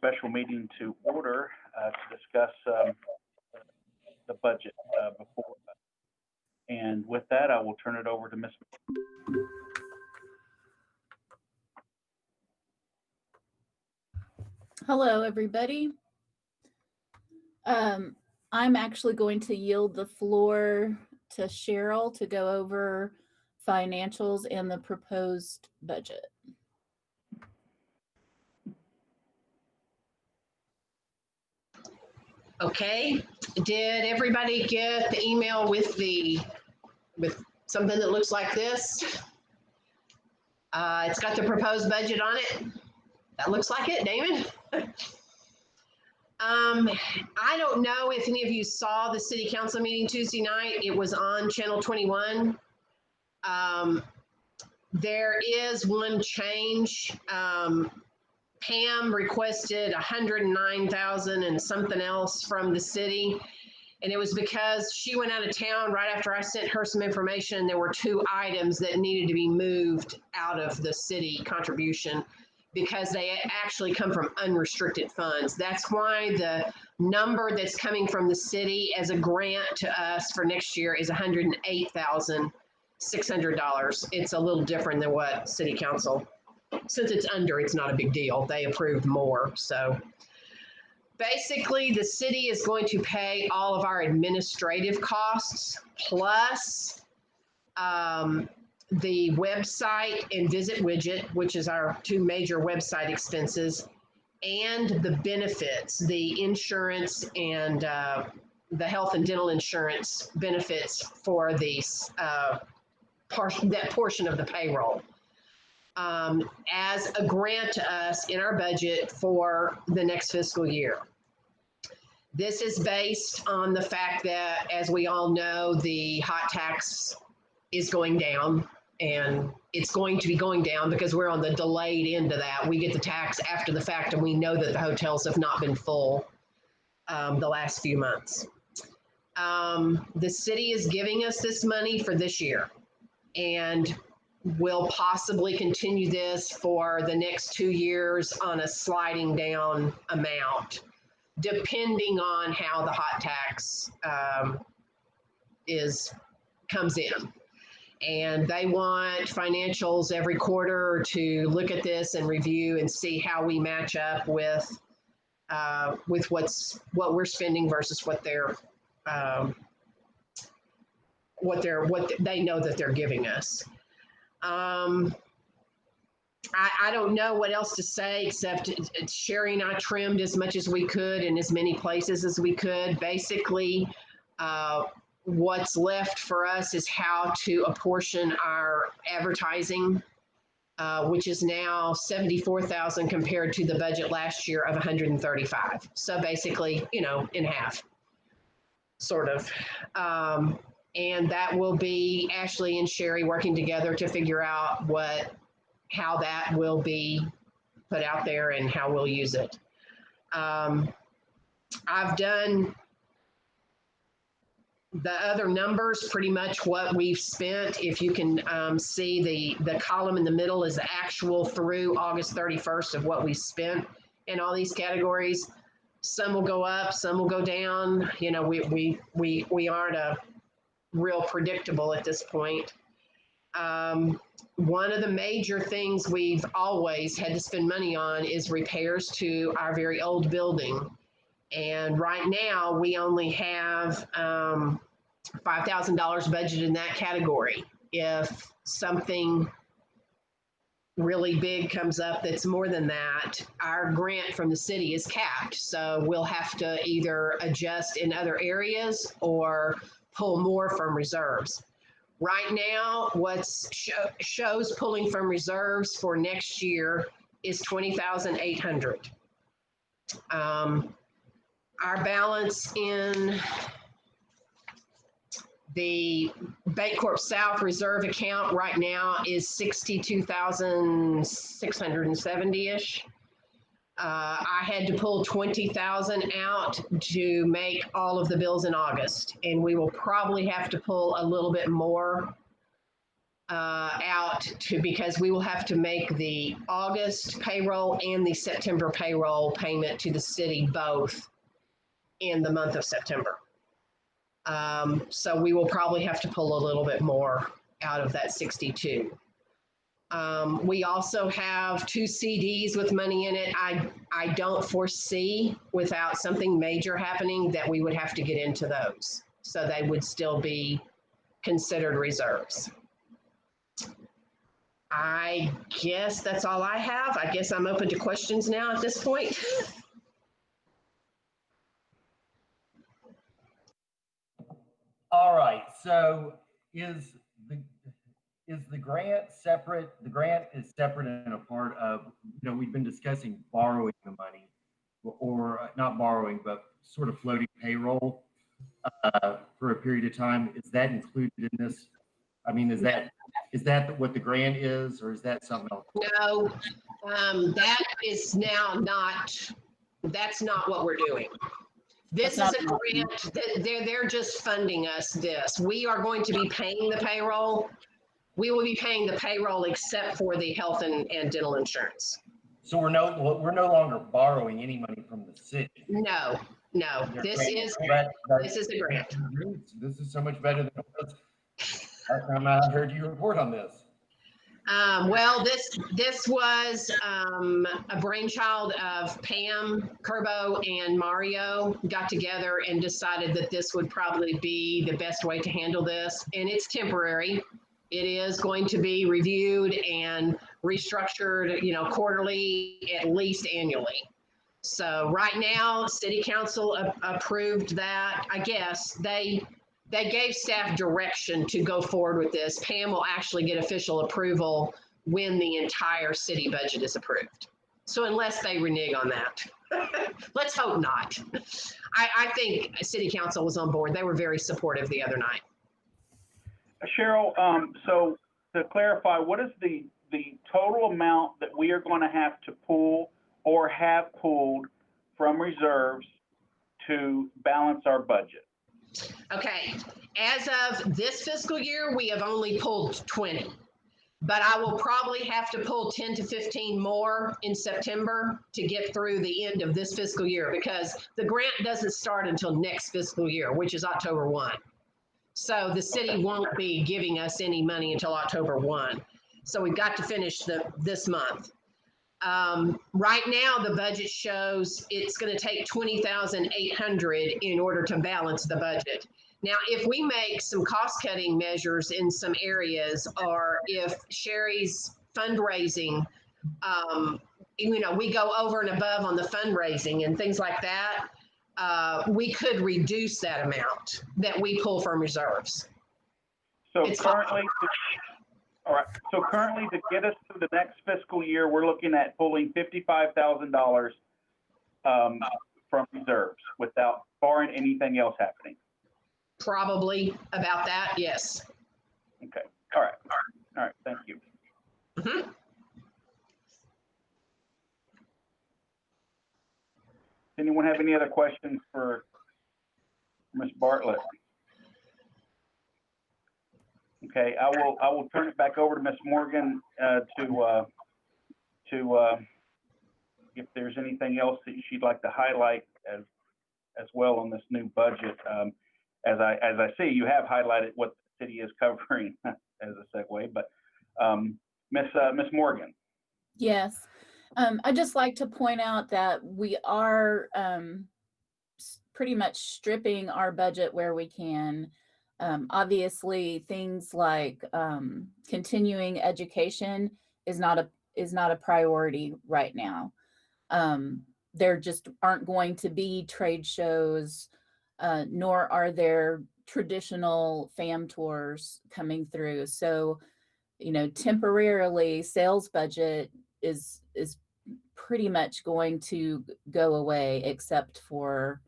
special meeting to order to discuss the budget before us. And with that, I will turn it over to Ms. Hello, everybody. I'm actually going to yield the floor to Cheryl to go over financials and the proposed budget. Okay, did everybody get the email with something that looks like this? It's got the proposed budget on it. That looks like it, Damon. I don't know if any of you saw the city council meeting Tuesday night. It was on Channel 21. There is one change. Pam requested 109,000 and something else from the city. And it was because she went out of town right after I sent her some information. There were 2 items that needed to be moved out of the city contribution because they actually come from unrestricted funds. That's why the number that's coming from the city as a grant to us for next year is $108,600. It's a little different than what city council, since it's under, it's not a big deal. They approved more. So basically the city is going to pay all of our administrative costs plus the website and visit widget, which is our 2 major website expenses, and the benefits, the insurance and the health and dental insurance benefits for these that portion of the payroll. As a grant to us in our budget for the next fiscal year. This is based on the fact that, as we all know, the hot tax is going down, and it's going to be going down because we're on the delayed end of that. We get the tax after the fact, and we know that the hotels have not been full the last few months. The city is giving us this money for this year, and we'll possibly continue this for the next 2 years on a sliding down amount, depending on how the hot tax comes in. And they want financials every quarter to look at this and review and see how we match up with what we're spending versus what they know that they're giving us. I don't know what else to say except Sherry and I trimmed as much as we could in as many places as we could. Basically, what's left for us is how to apportion our advertising, which is now 74,000 compared to the budget last year of 135. So basically, in half, sort of. And that will be Ashley and Sherry working together to figure out how that will be put out there and how we'll use it. I've done the other numbers, pretty much what we've spent. If you can see the column in the middle is the actual through August 31st of what we spent in all these categories. Some will go up, some will go down. We aren't real predictable at this point. One of the major things we've always had to spend money on is repairs to our very old building. And right now we only have $5,000 budgeted in that category. If something really big comes up that's more than that, our grant from the city is capped. So we'll have to either adjust in other areas or pull more from reserves. Right now, what shows pulling from reserves for next year is $20,800. Our balance in the Bancorp South reserve account right now is $62,670-ish. I had to pull 20,000 out to make all of the bills in August, and we will probably have to pull a little bit more out to, because we will have to make the August payroll and the September payroll payment to the city both in the month of September. So we will probably have to pull a little bit more out of that 62. We also have 2 CDs with money in it. I don't foresee, without something major happening, that we would have to get into those. So they would still be considered reserves. I guess that's all I have. I guess I'm open to questions now at this point. All right, so is the grant separate? The grant is separate and a part of, we've been discussing borrowing the money, or not borrowing, but sort of floating payroll for a period of time. Is that included in this? I mean, is that what the grant is, or is that something else? No, that is now not, that's not what we're doing. This is a grant that they're just funding us this. We are going to be paying the payroll. We will be paying the payroll except for the health and dental insurance. So we're no longer borrowing any money from the city. No, this is a grant. This is so much better than it was. I heard you report on this. Well, this was a brainchild of Pam, Kerbo, and Mario got together and decided that this would probably be the best way to handle this. And it's temporary. It is going to be reviewed and restructured, quarterly, at least annually. So right now, City Council approved that. I guess they gave staff direction to go forward with this. Pam will actually get official approval when the entire city budget is approved. So unless they renege on that, let's hope not. I think City Council was on board. They were very supportive the other night. Cheryl, so to clarify, what is the total amount that we are going to have to pull or have pulled from reserves to balance our budget? Okay, as of this fiscal year, we have only pulled 20, but I will probably have to pull 10 to 15 more in September to get through the end of this fiscal year, because the grant doesn't start until next fiscal year, which is October 1. So the city won't be giving us any money until October 1. So we've got to finish this month. Right now, the budget shows it's going to take $20,800 in order to balance the budget. Now, if we make some cost-cutting measures in some areas, or if Sherry's fundraising, we go over and above on the fundraising and things like that, we could reduce that amount that we pull from reserves. So It's currently, all right. So currently, to get us through the next fiscal year, we're looking at pulling $55,000 from reserves without barring anything else happening. Probably about that, yes. Okay. All right. Thank you. Mm-hmm. Anyone have any other questions for Ms. Bartlett? Okay, I will turn it back over to Ms. Morgan to if there's anything else that she'd like to highlight as well on this new budget. As I see, you have highlighted what the city is covering as a segue, but Ms. Morgan. Yes. I'd just like to point out that we are pretty much stripping our budget where we can. Obviously, things like continuing education is not a priority right now. There just aren't going to be trade shows, nor are there traditional FAM tours coming through. So, temporarily, sales budget is pretty much going to go away, except for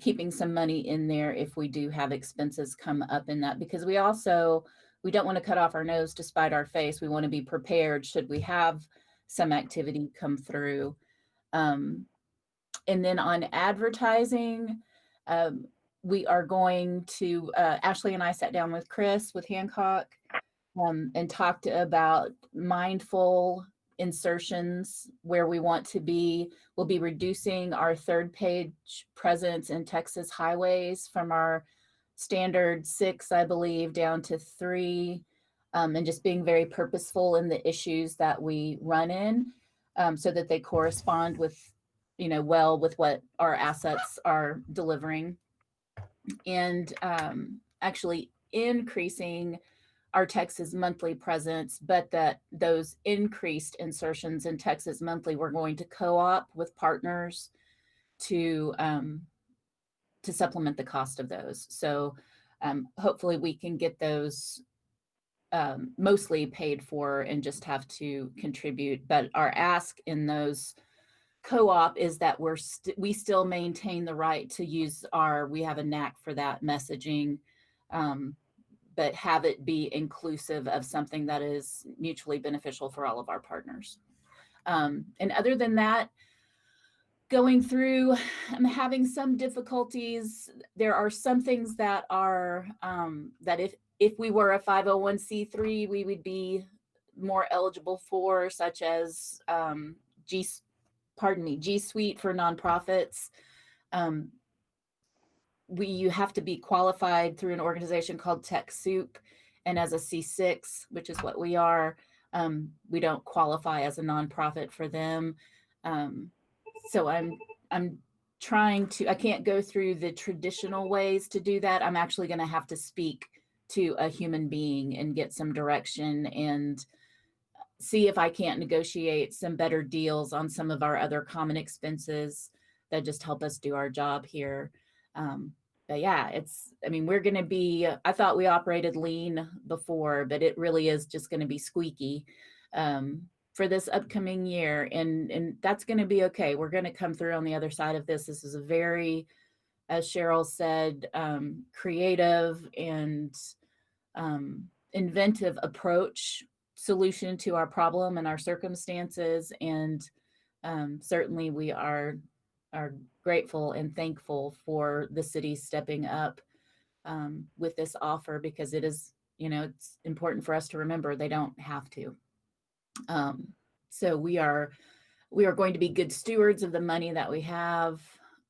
keeping some money in there if we do have expenses come up in that, because we don't want to cut off our nose to spite our face. We want to be prepared should we have some activity come through. And then on advertising, we are going to, Ashley and I sat down with Chris with Hancock, and talked about mindful insertions where we want to be. We'll be reducing our third page presence in Texas highways from our standard 6, I believe, down to 3, and just being very purposeful in the issues that we run in, so that they correspond with, well with what our assets are delivering. And actually increasing our Texas monthly presence, but that those increased insertions in Texas monthly, we're going to co-op with partners to supplement the cost of those. So hopefully we can get those mostly paid for and just have to contribute. But our ask in those co-op is that we still maintain the right to use we have a knack for that messaging, but have it be inclusive of something that is mutually beneficial for all of our partners. And other than that, going through, I'm having some difficulties. There are some things that are, that if we were a 501c3, we would be more eligible for, such as G Suite for nonprofits. You have to be qualified through an organization called TechSoup, and as a C6, which is what we are, we don't qualify as a nonprofit for them. So I'm trying to, I can't go through the traditional ways to do that. I'm actually going to have to speak to a human being and get some direction and see if I can't negotiate some better deals on some of our other common expenses that just help us do our job here. But yeah, we're going to be, I thought we operated lean before, but it really is just going to be squeaky for this upcoming year. And that's going to be okay. We're going to come through on the other side of this. This is a very, as Cheryl said, creative and inventive solution to our problem and our circumstances. And certainly we are grateful and thankful for the city stepping up with this offer, because it is, it's important for us to remember they don't have to. So we are going to be good stewards of the money that we have,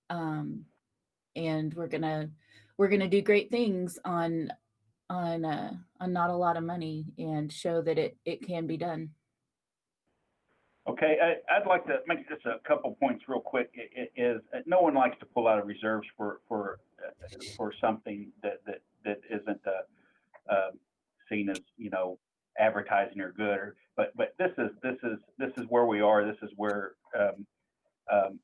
and we're gonna do great things on not a lot of money and show that it can be done. Okay, I'd like to make just a couple points real quick. It is no one likes to pull out of reserves for something that isn't seen as advertising or good. But this is where we are. This is where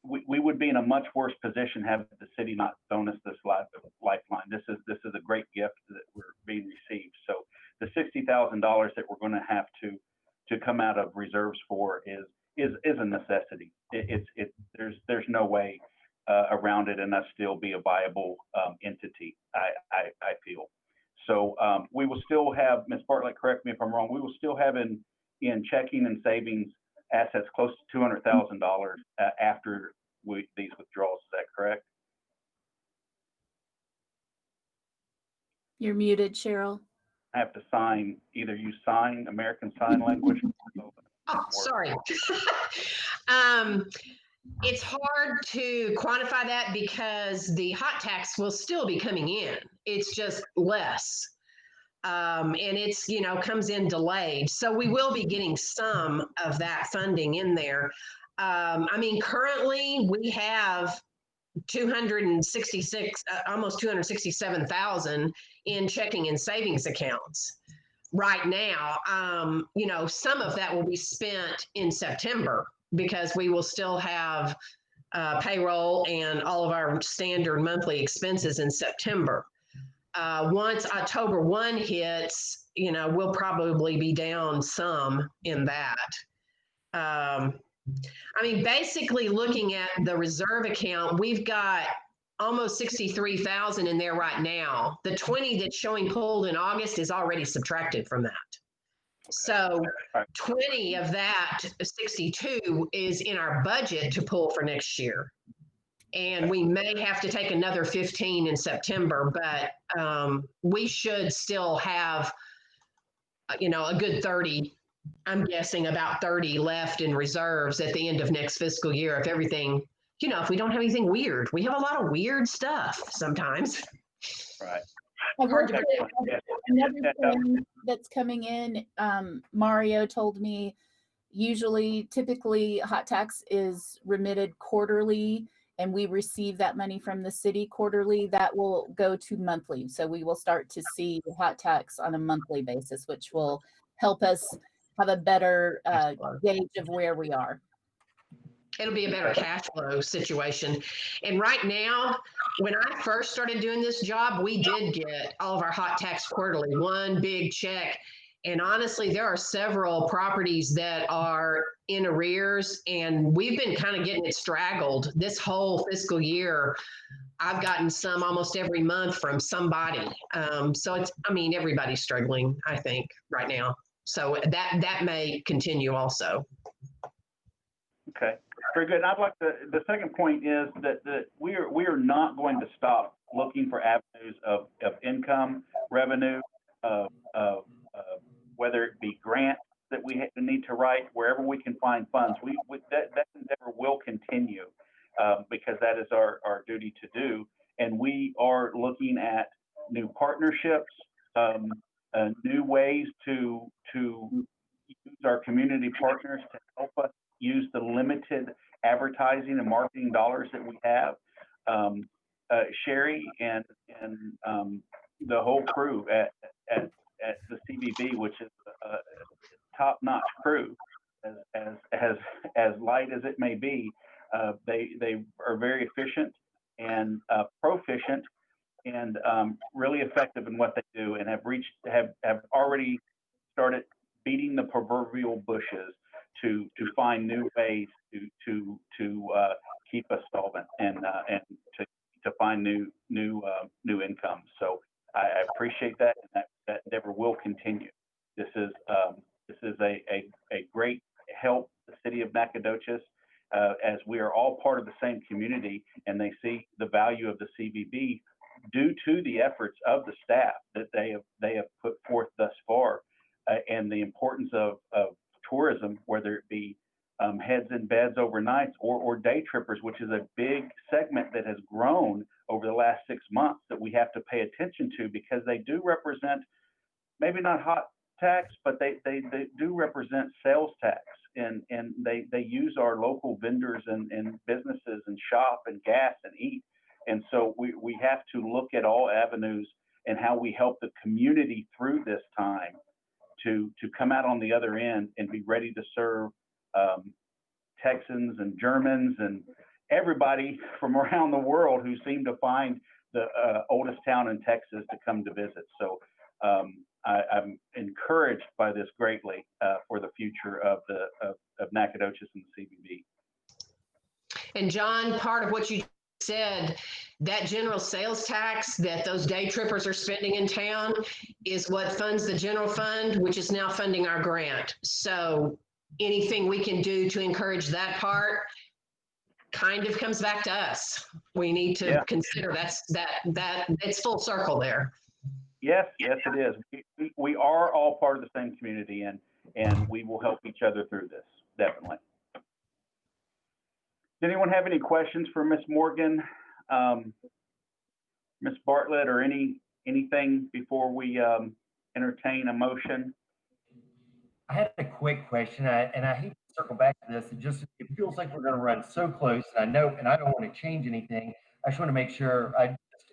we would be in a much worse position had the city not thrown us this lifeline. This is a great gift that we're being received. So the $60,000 that we're going to have to come out of reserves for is a necessity. There's no way around it and us still be a viable entity. I feel. So we will still have, Ms. Bartlett, correct me if I'm wrong, we will still have in checking and savings assets close to $200,000 after these withdrawals. Is that correct? You're muted, Cheryl. I have to sign, either you sign American Sign Language. Oh, sorry. It's hard to quantify that because the hot tax will still be coming in. It's just less. And it's, comes in delayed. So we will be getting some of that funding in there. Currently we have 266, almost 267,000 in checking and savings accounts right now. Some of that will be spent in September because we will still have payroll and all of our standard monthly expenses in September. Once October 1 hits, we'll probably be down some in that. Basically looking at the reserve account, we've got almost 63,000 in there right now. The 20 that's showing pulled in August is already subtracted from that. Okay. So 20 of that 62 is in our budget to pull for next year. And we may have to take another 15 in September, but we should still have a good 30, I'm guessing about 30 left in reserves at the end of next fiscal year. If everything, if we don't have anything weird, we have a lot of weird stuff sometimes. Right. I will Hard to say Excellent. Yeah. another thing that's coming in, Mario told me typically hot tax is remitted quarterly and we receive that money from the city quarterly. That will go to monthly. So we will start to see hot tax on a monthly basis, which will help us have a better gauge of where we are. It'll be a better cash flow situation. And right now, when I first started doing this job, we did get all of our hot tax quarterly, one big check. And honestly, there are several properties that are in arrears, and we've been kind of getting it straggled this whole fiscal year. I've gotten some almost every month from somebody. So everybody's struggling, I think, right now. So that may continue also. Okay, very good. And I'd like the second point is that we are not going to stop looking for avenues of income, revenue, whether it be grants that we need to write, wherever we can find funds. That endeavor will continue because that is our duty to do. And we are looking at new partnerships, new ways to use our community partners to help us use the limited advertising and marketing dollars that we have. Sherry and the whole crew at the CVB, which is a top-notch crew, as light as it may be, they are very efficient and proficient and really effective in what they do, and have already started beating the proverbial bushes to find new ways to keep us solvent and to find new income. So I appreciate that, and that endeavor will continue. This is a great help to the city of Nacogdoches as we are all part of the same community, and they see the value of the CVB due to the efforts of the staff that they have put forth thus far, and the importance of tourism, whether it be heads in beds overnights or day trippers, which is a big segment that has grown over the last 6 months that we have to pay attention to, because they do represent maybe not hot tax, but they do represent sales tax, and they use our local vendors and businesses and shop and gas and eat. And so we have to look at all avenues and how we help the community through this time to come out on the other end and be ready to serve Texans and Germans and everybody from around the world who seem to find the oldest town in Texas to come to visit. So I'm encouraged by this greatly for the future of Nacogdoches and the CVB. And John, part of what you said, that general sales tax that those day trippers are spending in town is what funds the general fund, which is now funding our grant. So anything we can do to encourage that part kind of comes back to us. We need to consider that it's full circle there. Yes, it is. We are all part of the same community, and we will help each other through this, definitely. Does anyone have any questions for Ms. Morgan, Ms. Bartlett, or anything before we entertain a motion? I had a quick question, and I hate to circle back to this. It feels like we're going to run so close, and I don't want to change anything. I just want to make sure. I just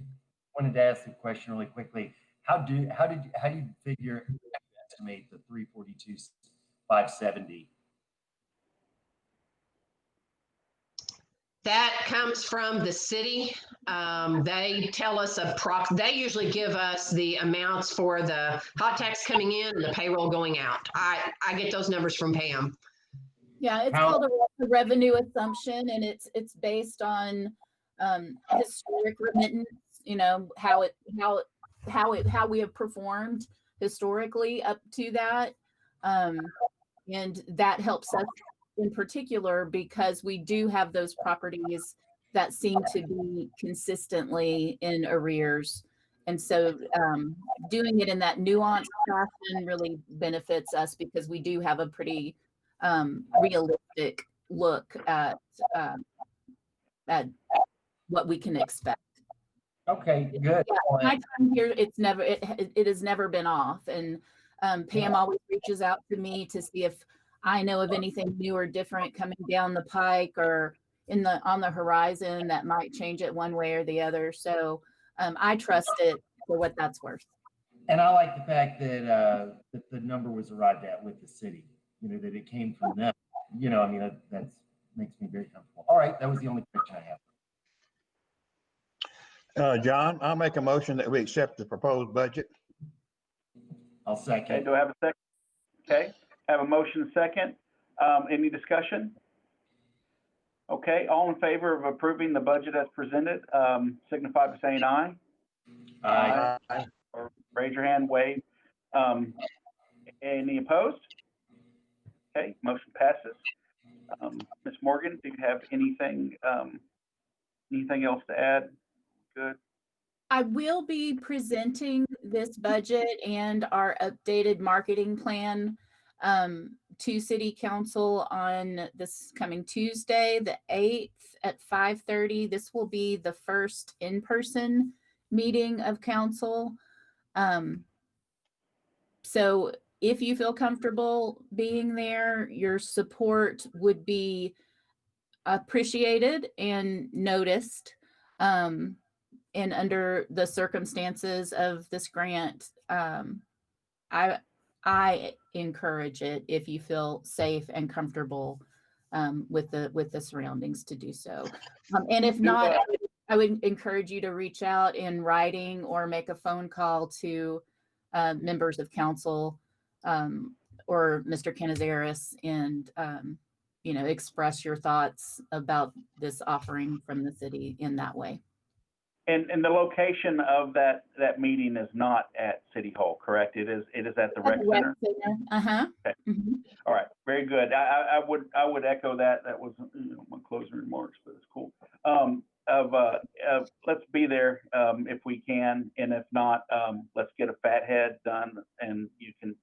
wanted to ask the question really quickly. How do you estimate the 342,570? That comes from the city. They tell us they usually give us the amounts for the hot tax coming in and the payroll going out. I get those numbers from Pam. Yeah, it's called a revenue assumption, and it's based on historic remittance. You know, how we have performed historically up to that, and that helps us in particular because we do have those properties that seem to be consistently in arrears, And so doing it in that nuanced fashion really benefits us because we do have a pretty realistic look um, at what we can expect. Okay, good. Yeah, my time here, it has never been off. And Pam always reaches out to me to see if I know of anything new or different coming down the pike or on the horizon that might change it one way or the other. So I trust it for what that's worth. And I like the fact that that the number was arrived at with the city, you know, that it came from them. You know, I mean, that's makes me very comfortable. All right, that was the only question I have. John, I'll make a motion that we accept the proposed budget. I'll Okay, second. do I have a second? Okay, have a motion second. Any discussion? Okay, all in favor of approving the budget as presented, signify by saying aye. Aye. Or raise your hand, wave. Any opposed? Okay, motion passes. Ms. Morgan, do you have anything else to add? Good. I will be presenting this budget and our updated marketing plan to City Council on this coming Tuesday, the 8th at 5:30. This will be the first in-person meeting of council. So if you feel comfortable being there, your support would be appreciated and noticed. And under the circumstances of this grant, I encourage it if you feel safe and comfortable with the surroundings to do so. And if not, I would encourage you to reach out in writing or make a phone call to members of council or Mr. Canizares and express your thoughts about this offering from the city in that way. And the location of that meeting is not at City Hall, correct? It is at the rec center? Uh-huh. Okay. Mm-hmm. All right, very good. I would echo that. That was my closing remarks, but it's cool. Let's be there if we can, and if not, let's get a fat head done, and you can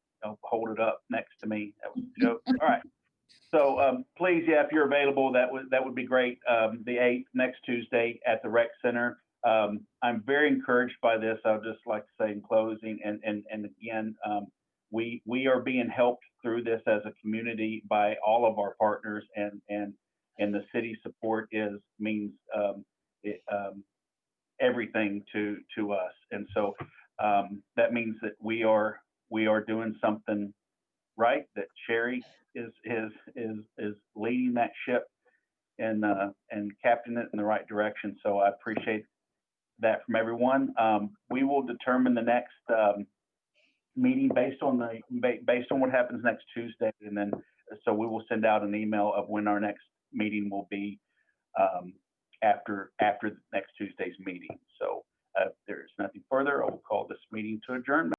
hold it up next to me. That was a joke. All right. So please, yeah, if you're available, that would be great. The 8th, next Tuesday at the rec center. I'm very encouraged by this. I would just like to say in closing, and again, we are being helped through this as a community by all of our partners, and the city support means everything to us, and so that means that we are doing something right. That Sherry is leading that ship and captaining it in the right direction. So I appreciate that from everyone. We will determine the next meeting based on what happens next Tuesday, and then so we will send out an email of when our next meeting will be after next Tuesday's meeting. So if there's nothing further, I will call this meeting to adjournment.